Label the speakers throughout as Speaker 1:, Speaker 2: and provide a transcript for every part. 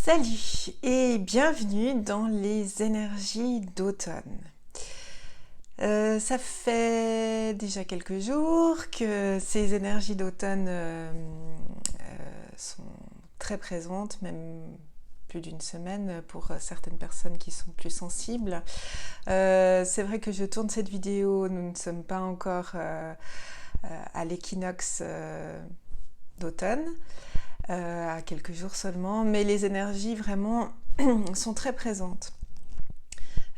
Speaker 1: Salut et bienvenue dans les énergies d'automne. Ça fait déjà quelques jours que ces énergies d'automne sont très présentes, même plus d'une semaine pour certaines personnes qui sont plus sensibles. C'est vrai que je tourne cette vidéo, nous ne sommes pas encore à l'équinoxe d'automne. À quelques jours seulement, mais les énergies vraiment sont très présentes.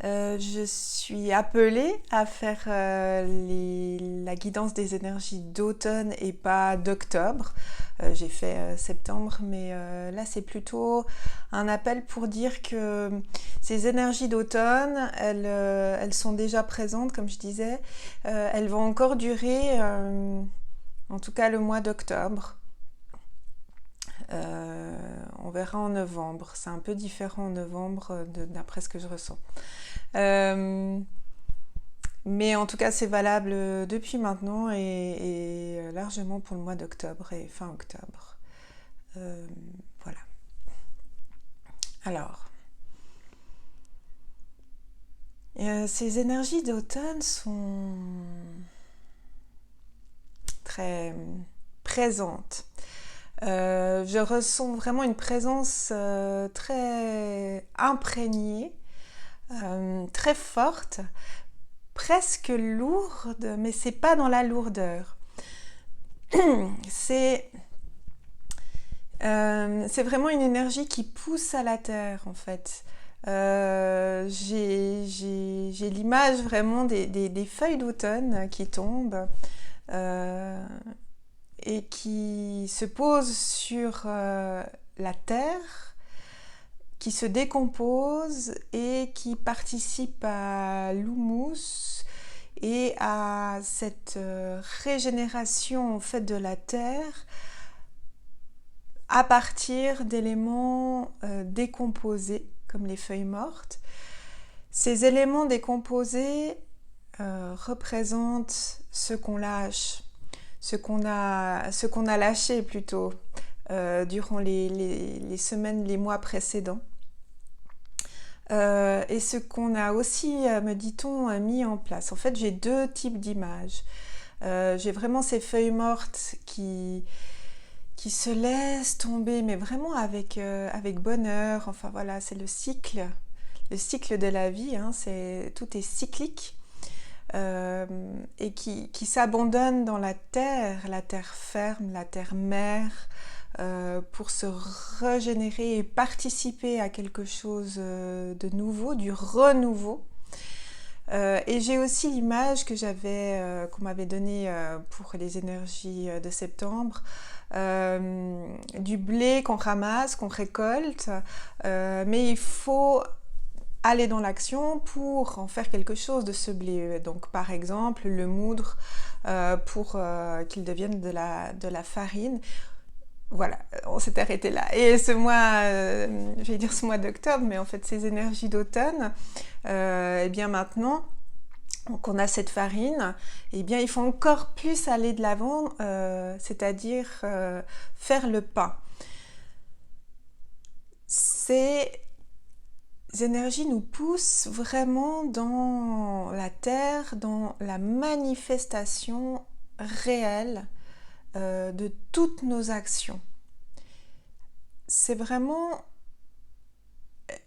Speaker 1: Je suis appelée à faire la guidance des énergies d'automne et pas d'octobre. J'ai fait septembre, mais là c'est plutôt un appel pour dire que ces énergies d'automne, elles sont déjà présentes, comme je disais. Elles vont encore durer, en tout cas le mois d'octobre. On verra en novembre. C'est un peu différent en novembre d'après ce que je ressens. Mais en tout cas, c'est valable depuis maintenant et largement pour le mois d'octobre et fin octobre. Voilà. Alors, ces énergies d'automne sont très présentes. Je ressens vraiment une présence très imprégnée, très forte, presque lourde, mais c'est pas dans la lourdeur. C'est vraiment une énergie qui pousse à la terre en fait. J'ai l'image vraiment des feuilles d'automne qui tombent. Et qui se pose sur la terre, qui se décompose et qui participe à l'humus et à cette régénération en fait de la terre à partir d'éléments décomposés comme les feuilles mortes. Ces éléments décomposés représentent ce qu'on lâche, ce qu'on a lâché plutôt durant les semaines, les mois précédents. Et ce qu'on a aussi, me dit-on, mis en place. En fait, j'ai deux types d'images. J'ai vraiment ces feuilles mortes qui se laissent tomber, mais vraiment avec bonheur. Enfin voilà, c'est le cycle de la vie, hein, tout est cyclique. Et qui s'abandonne dans la terre ferme, la terre mère, pour se régénérer et participer à quelque chose de nouveau, du renouveau. Et j'ai aussi l'image qu'on m'avait donnée pour les énergies de septembre, du blé qu'on ramasse, qu'on récolte, mais il faut aller dans l'action pour en faire quelque chose de ce blé. Donc par exemple le moudre pour qu'il devienne de la farine. Voilà, on s'est arrêté là. Et ce mois, je vais dire ce mois d'octobre, mais en fait ces énergies d'automne, et bien maintenant qu'on a cette farine, et bien il faut encore plus aller de l'avant, c'est-à-dire faire le pas. Ces énergies nous poussent vraiment dans la terre, dans la manifestation réelle de toutes nos actions. C'est vraiment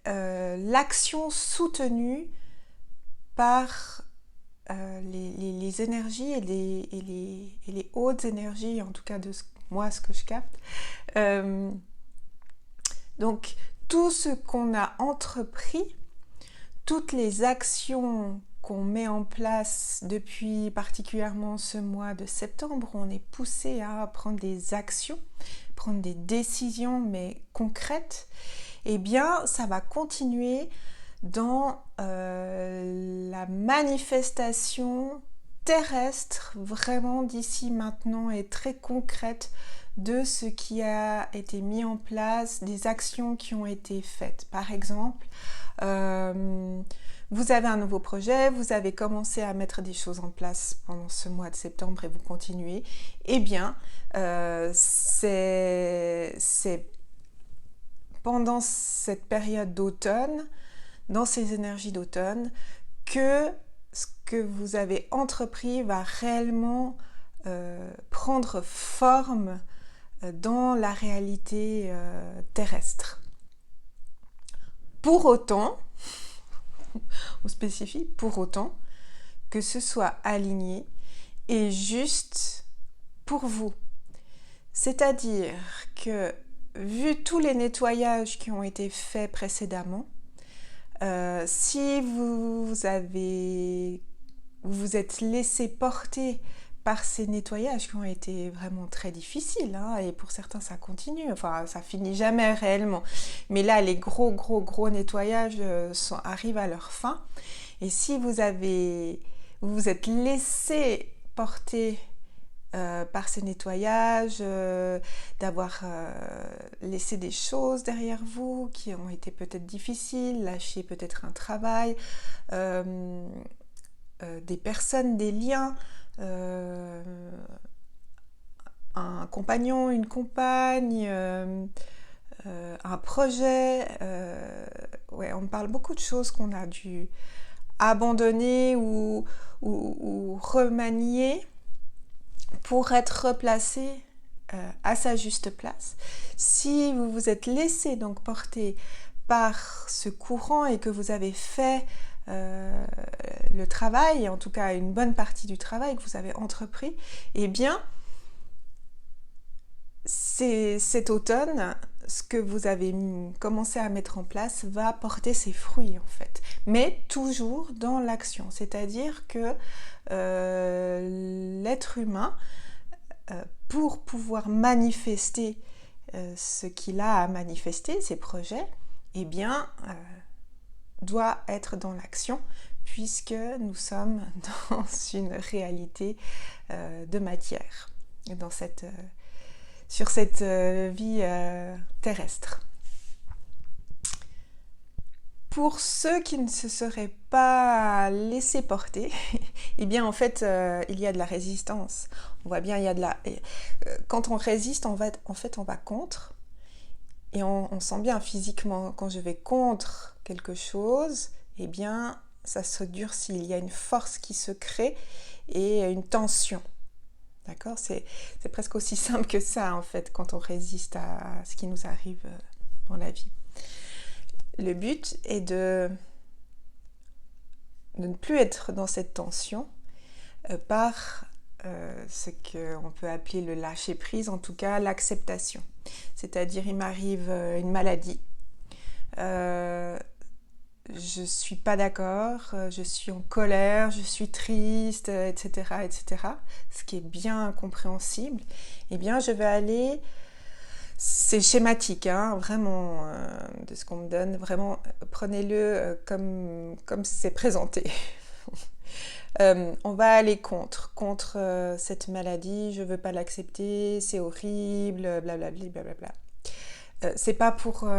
Speaker 1: l'action soutenue par les énergies et les hautes énergies, en tout cas de moi ce que je capte. Donc tout ce qu'on a entrepris, toutes les actions qu'on met en place depuis particulièrement ce mois de septembre, on est poussé à prendre des actions, prendre des décisions mais concrètes, eh bien ça va continuer dans la manifestation terrestre vraiment d'ici maintenant et très concrète de ce qui a été mis en place, des actions qui ont été faites. Par exemple, vous avez un nouveau projet, vous avez commencé à mettre des choses en place pendant ce mois de septembre et vous continuez, eh bien, c'est pendant cette période d'automne, dans ces énergies d'automne, que ce que vous avez entrepris va réellement prendre forme dans la réalité terrestre. Pour autant, on spécifie, pour autant que ce soit aligné et juste pour vous. C'est-à-dire que, vu tous les nettoyages qui ont été faits précédemment, si vous vous êtes laissé porter par ces nettoyages qui ont été vraiment très difficiles, hein, et pour certains ça continue, enfin ça finit jamais réellement, mais là les gros nettoyages arrivent à leur fin, et si vous vous êtes laissé porter par ces nettoyages, d'avoir laissé des choses derrière vous qui ont été peut-être difficiles, lâché peut-être un travail, des personnes, des liens, un compagnon, une compagne, un projet. Ouais, on me parle beaucoup de choses qu'on a dû abandonner ou remanier pour être replacé à sa juste place. Si vous vous êtes laissé donc porter par ce courant et que vous avez fait le travail, en tout cas une bonne partie du travail que vous avez entrepris, eh bien cet automne, ce que vous avez commencé à mettre en place va porter ses fruits en fait, mais toujours dans l'action, c'est-à-dire que l'être humain, pour pouvoir manifester ce qu'il a à manifester, ses projets, eh bien doit être dans l'action, puisque nous sommes dans une réalité de matière, sur cette vie terresre. Pour ceux qui ne se seraient pas laissés porter, eh bien en fait il y a de la résistance. On voit bien, quand on résiste, on va contre, et on sent bien physiquement, quand je vais contre quelque chose, eh bien ça se durcit, il y a une force qui se crée et une tension. D'accord ? C'est presque aussi simple que ça en fait, quand on résiste à ce qui nous arrive dans la vie. Le but est de ne plus être dans cette tension par ce qu'on peut appeler le lâcher-prise, en tout cas l'acceptation. C'est-à-dire, il m'arrive une maladie, je suis pas d'accord, je suis en colère, je suis triste, etc., etc., ce qui est bien compréhensible, eh bien je vais aller... C'est schématique, hein, vraiment, de ce qu'on me donne. Vraiment, prenez-le comme c'est présenté. On va aller contre cette maladie. Je veux pas l'accepter, c'est horrible, blablabla, blablabla. C'est pas pour,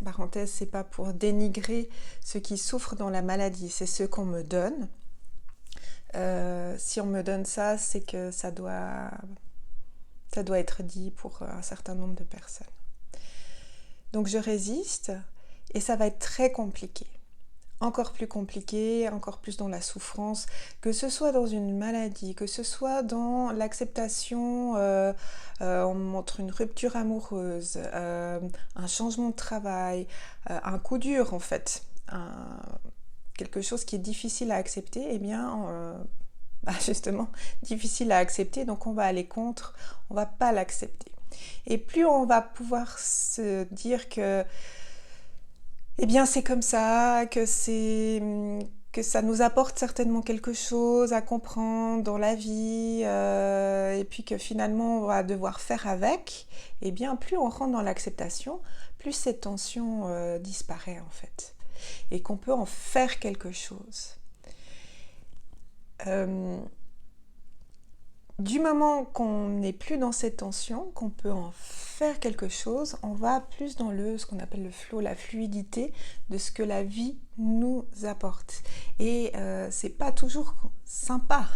Speaker 1: parenthèse, c'est pas pour dénigrer ceux qui souffrent dans la maladie. C'est ce qu'on me donne. Si on me donne ça, c'est que ça doit être dit pour un certain nombre de personnes. Donc je résiste et ça va être très compliqué. Encore plus compliqué, encore plus dans la souffrance, que ce soit dans une maladie, que ce soit dans l'acceptation, on me montre une rupture amoureuse, un changement de travail, un coup dur en fait, quelque chose qui est difficile à accepter, eh bien... justement, difficile à accepter, donc on va aller contre, on va pas l'accepter. Et plus on va pouvoir se dire que, eh bien c'est comme ça, que ça nous apporte certainement quelque chose à comprendre dans la vie, et puis que finalement on va devoir faire avec, eh bien plus on rentre dans l'acceptation, plus cette tension disparaît en fait, et qu'on peut en faire quelque chose. Du moment qu'on n'est plus dans cette tension, qu'on peut en faire quelque chose, on va plus dans ce qu'on appelle le flow, la fluidité de ce que la vie nous apporte. Et c'est pas toujours sympa,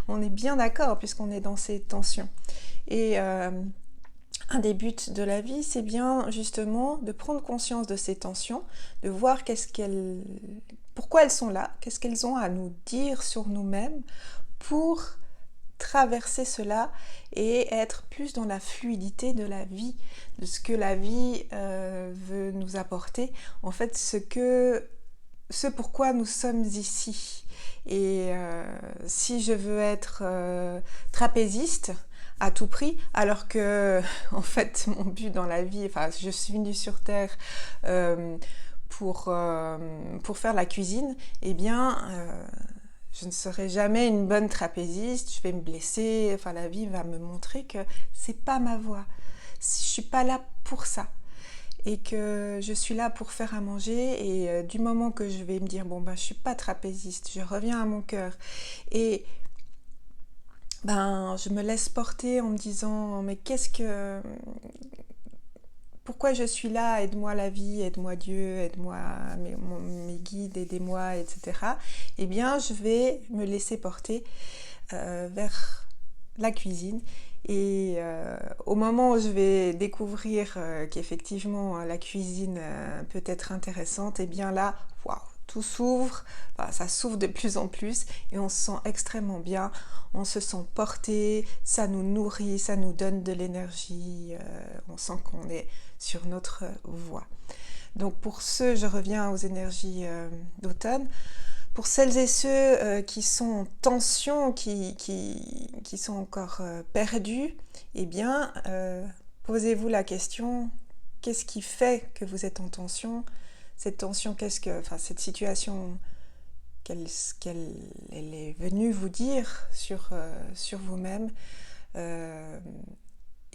Speaker 1: on est bien d'accord puisqu'on est dans ces tensions. Et un des buts de la vie, c'est bien justement de prendre conscience de ces tensions, de voir pourquoi elles sont là, qu'est-ce qu'elles ont à nous dire sur nous-mêmes pour traverser cela et être plus dans la fluidité de la vie, de ce que la vie veut nous apporter, en fait ce pourquoi nous sommes ici. Et si je veux être trapéziste à tout prix, alors que en fait mon but dans la vie, enfin je suis venue sur Terre pour faire la cuisine, eh bien je ne serai jamais une bonne trapéziste, je vais me blesser, enfin la vie va me montrer que c'est pas ma voie. Je suis pas là pour ça. Et que je suis là pour faire à manger, et du moment que je vais me dire bon ben je suis pas trapéziste, je reviens à mon cœur et ben je me laisse porter en me disant mais pourquoi je suis là, aide-moi la vie, aide-moi Dieu, aide-moi mes guides, aidez-moi, etc. Eh bien je vais me laisser porter vers la cuisine. Et au moment où je vais découvrir qu'effectivement la cuisine peut être intéressante, et bien là, waouh, tout s'ouvre, enfin, ça s'ouvre de plus en plus et on se sent extrêmement bien, on se sent porté, ça nous nourrit, ça nous donne de l'énergie, on sent qu'on est sur notre voie. Donc pour ceux, je reviens aux énergies d'automne. Pour celles et ceux qui sont en tension, qui sont encore perdus, eh bien, posez-vous la question, qu'est-ce qui fait que vous êtes en tension? Cette tension, cette situation, qu'elle est venue vous dire sur vous-même,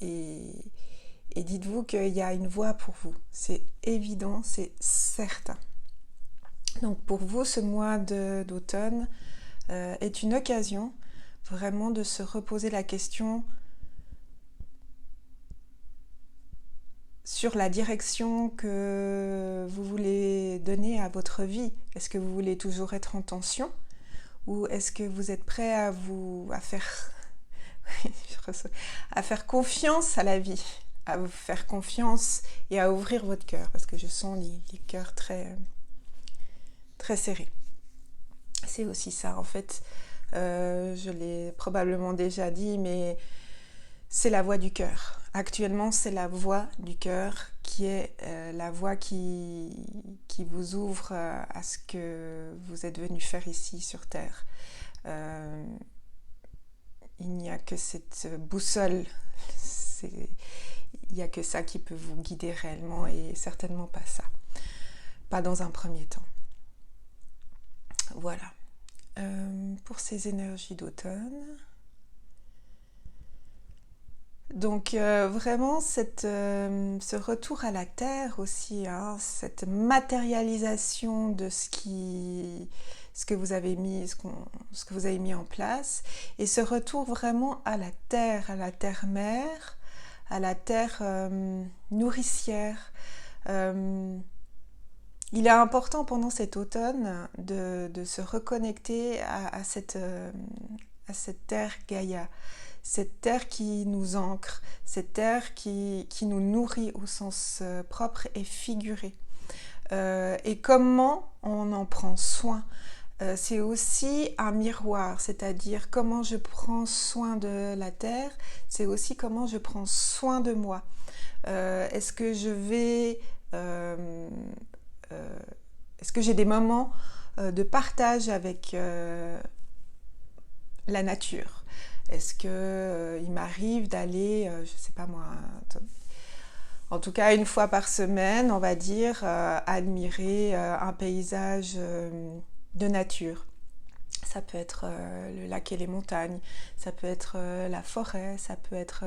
Speaker 1: et dites-vous qu'il y a une voie pour vous. C'est évident, c'est certain. Donc pour vous, ce mois d'automne est une occasion vraiment de se reposer la question sur la direction que vous voulez donner à votre vie. Est-ce que vous voulez toujours être en tension, ou est-ce que vous êtes prêt à faire confiance à la vie, à vous faire confiance et à ouvrir votre cœur, parce que je sens les cœurs très serrés. C'est aussi ça en fait, je l'ai probablement déjà dit, mais c'est la voix du cœur. Actuellement, c'est la voix du cœur qui est la voix qui vous ouvre à ce que vous êtes venu faire ici sur Terre. Il n'y a que cette boussole, il n'y a que ça qui peut vous guider réellement, et certainement pas ça. Pas dans un premier temps. Voilà. Pour ces énergies d'automne. Donc vraiment ce retour à la terre aussi, hein, cette matérialisation de ce que vous avez mis, ce que vous avez mis en place, et ce retour vraiment à la terre mère, à la terre nourricière. Il est important pendant cet automne de se reconnecter à cette terre Gaïa, cette terre qui nous ancre, cette terre qui nous nourrit au sens propre et figuré. Et comment on en prend soin. C'est aussi un miroir, c'est-à-dire comment je prends soin de la terre, c'est aussi comment je prends soin de moi. Est-ce que j'ai des moments de partage avec la nature? Est-ce qu'il m'arrive d'aller, je sais pas moi, en tout cas une fois par semaine, on va dire, admirer un paysage de nature? Ça peut être le lac et les montagnes, ça peut être la forêt, ça peut être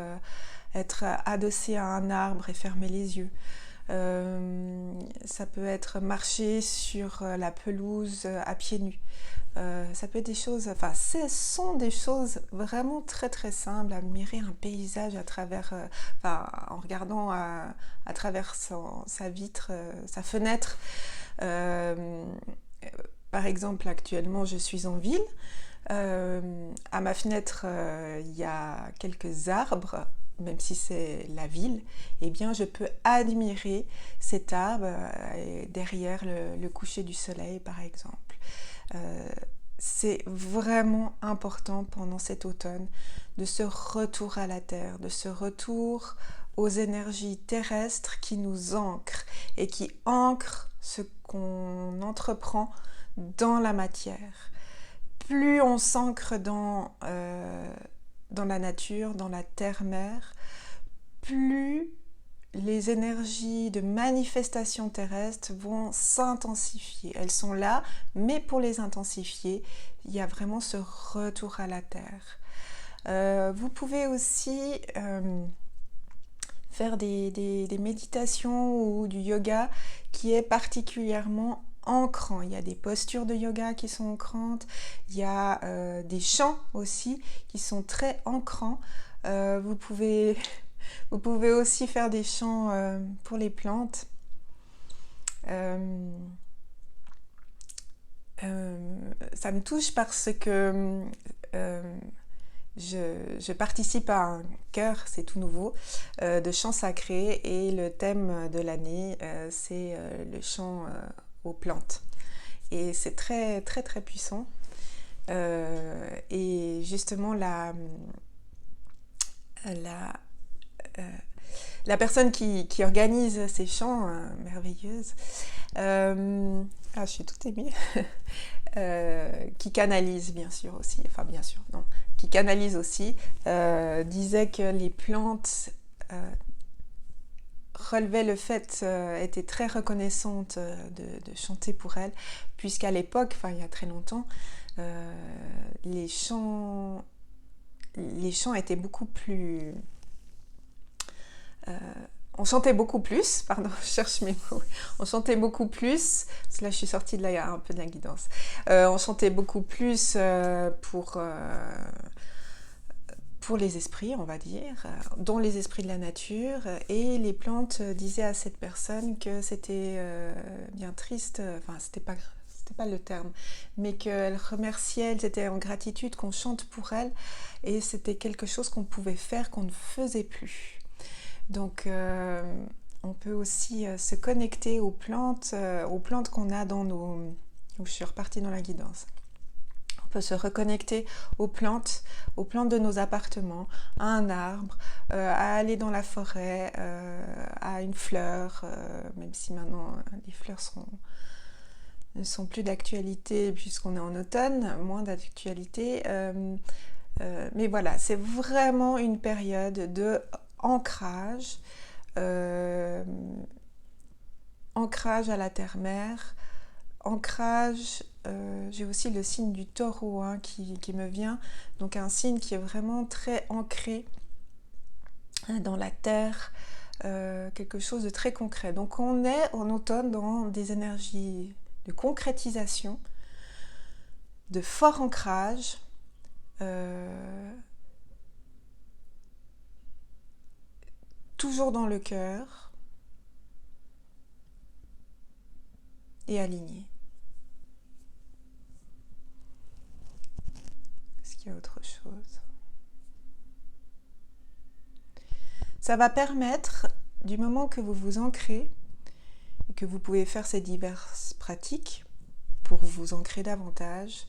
Speaker 1: adossé à un arbre et fermer les yeux. Ça peut être marcher sur la pelouse à pieds nus. Ça peut être des choses, enfin ce sont des choses vraiment très très simples, admirer un paysage à travers, en regardant à travers sa vitre, sa fenêtre. Par exemple, actuellement je suis en ville, à ma fenêtre il y a quelques arbres même si c'est la ville, eh bien je peux admirer cet arbre derrière le coucher du soleil par exemple. C'est vraiment important pendant cet automne de ce retour à la terre, de ce retour aux énergies terrestres qui nous ancrent et qui ancrent ce qu'on entreprend dans la matière. Plus on s'ancre dans la nature, dans la terre-mère, plus les énergies de manifestation terrestre vont s'intensifier. Elles sont là, mais pour les intensifier, il y a vraiment ce retour à la terre. Vous pouvez aussi faire des méditations ou du yoga qui est particulièrement ancrant. Il y a des postures de yoga qui sont ancrantes, il y a des chants aussi qui sont très ancrants. Vous pouvez aussi faire des chants pour les plantes. Ça me touche parce que je participe à un chœur, c'est tout nouveau, de chants sacrés et le thème de l'année, c'est le chant aux plantes. Et c'est très très très puissant. Et justement la personne qui organise ces chants merveilleuses, je suis toute émue, qui canalise bien sûr aussi, qui canalise aussi, disait que les plantes relevaient le fait, étaient très reconnaissantes de chanter pour elles, puisqu'à l'époque, il y a très longtemps, les chants étaient beaucoup plus... on chantait beaucoup plus, pardon, je cherche mes mots, on chantait beaucoup plus, parce que là je suis sortie de là, un peu de la guidance, on chantait beaucoup plus pour les esprits, on va dire, dont les esprits de la nature, et les plantes disaient à cette personne que c'était bien triste, c'était pas le terme, mais qu'elles remerciaient, elles étaient en gratitude qu'on chante pour elles, et c'était quelque chose qu'on pouvait faire, qu'on ne faisait plus. Donc on peut aussi se connecter aux plantes qu'on a dans nos... Je suis repartie dans la guidance. On peut se reconnecter aux plantes de nos appartements, à un arbre, à aller dans la forêt, à une fleur, même si maintenant les fleurs ne sont plus d'actualité puisqu'on est en automne, moins d'actualité. Mais voilà, c'est vraiment une période de ancrage à la terre-mère, ancrage, j'ai aussi le signe du taureau qui me vient, donc un signe qui est vraiment très ancré dans la terre, quelque chose de très concret. Donc on est en automne dans des énergies de concrétisation, de fort ancrage, toujours dans le cœur et aligné. Est-ce qu'il y a autre chose? Ça va permettre, du moment que vous vous ancrez, que vous pouvez faire ces diverses pratiques pour vous ancrer davantage,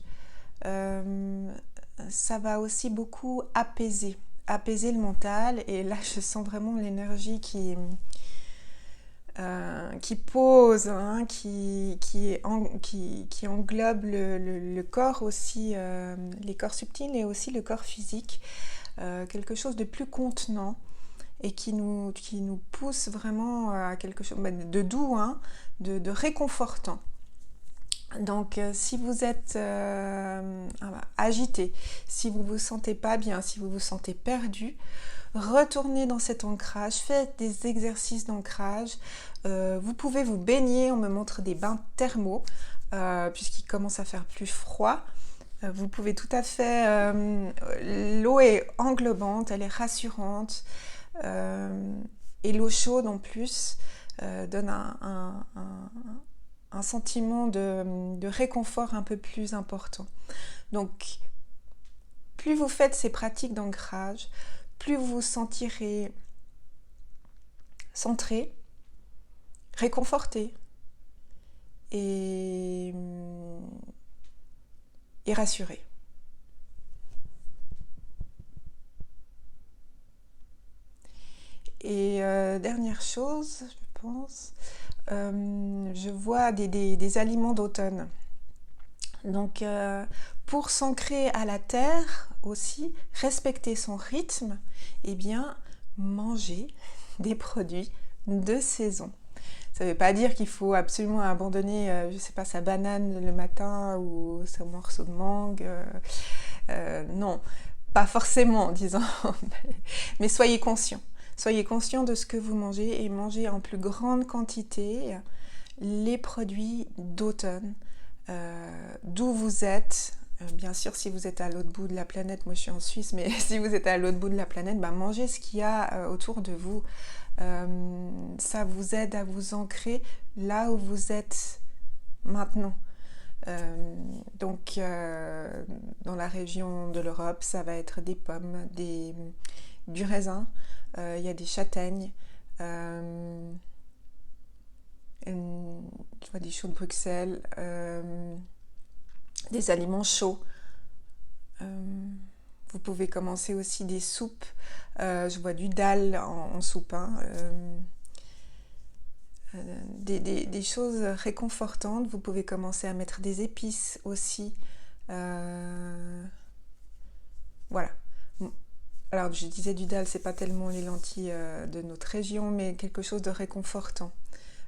Speaker 1: ça va aussi beaucoup apaiser le mental, et là je sens vraiment l'énergie qui pose, qui englobe le corps aussi, les corps subtils et aussi le corps physique, quelque chose de plus contenant et qui nous pousse vraiment à quelque chose de doux, de réconfortant. Donc si vous êtes agité, si vous ne vous sentez pas bien, si vous vous sentez perdu, retournez dans cet ancrage, faites des exercices d'ancrage. Vous pouvez vous baigner, on me montre des bains thermaux, puisqu'il commence à faire plus froid. Vous pouvez tout à fait... l'eau est englobante, elle est rassurante, et l'eau chaude en plus donne un sentiment de réconfort un peu plus important. Donc, plus vous faites ces pratiques d'ancrage, plus vous vous sentirez centré, réconforté et rassuré. Et dernière chose, je pense, je vois des aliments d'automne. Donc, pour s'ancrer à la terre aussi, respecter son rythme, eh bien, manger des produits de saison. Ça ne veut pas dire qu'il faut absolument abandonner, je ne sais pas, sa banane le matin ou son morceau de mangue. Non, pas forcément, disons. Mais soyez conscient. Soyez conscient de ce que vous mangez et mangez en plus grande quantité les produits d'automne, d'où vous êtes. Bien sûr, si vous êtes à l'autre bout de la planète, moi je suis en Suisse, mais si vous êtes à l'autre bout de la planète, mangez ce qu'il y a autour de vous. Ça vous aide à vous ancrer là où vous êtes maintenant. Donc, dans la région de l'Europe, ça va être des pommes, du raisin, il y a des châtaignes, je vois des choux de Bruxelles, des aliments chauds. Vous pouvez commencer aussi des soupes. Je vois du dalle en soupe. Des choses réconfortantes. Vous pouvez commencer à mettre des épices aussi. Voilà. Alors, je disais du dalle, c'est pas tellement les lentilles de notre région, mais quelque chose de réconfortant.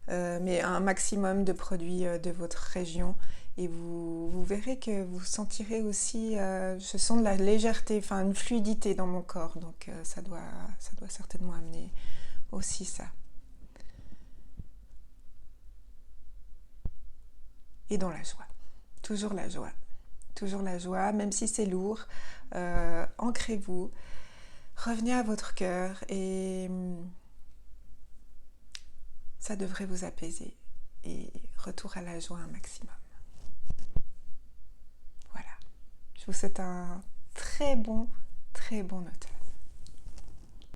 Speaker 1: Mais un maximum de produits de votre région. Et vous verrez que vous sentirez aussi, je sens de la légèreté, enfin une fluidité dans mon corps. Donc, ça doit certainement amener aussi ça. Et dans la joie. Toujours la joie. Toujours la joie, même si c'est lourd. Ancrez-vous. Revenez à votre cœur et ça devrait vous apaiser. Et retour à la joie un maximum. Voilà. Je vous souhaite un très bon automne.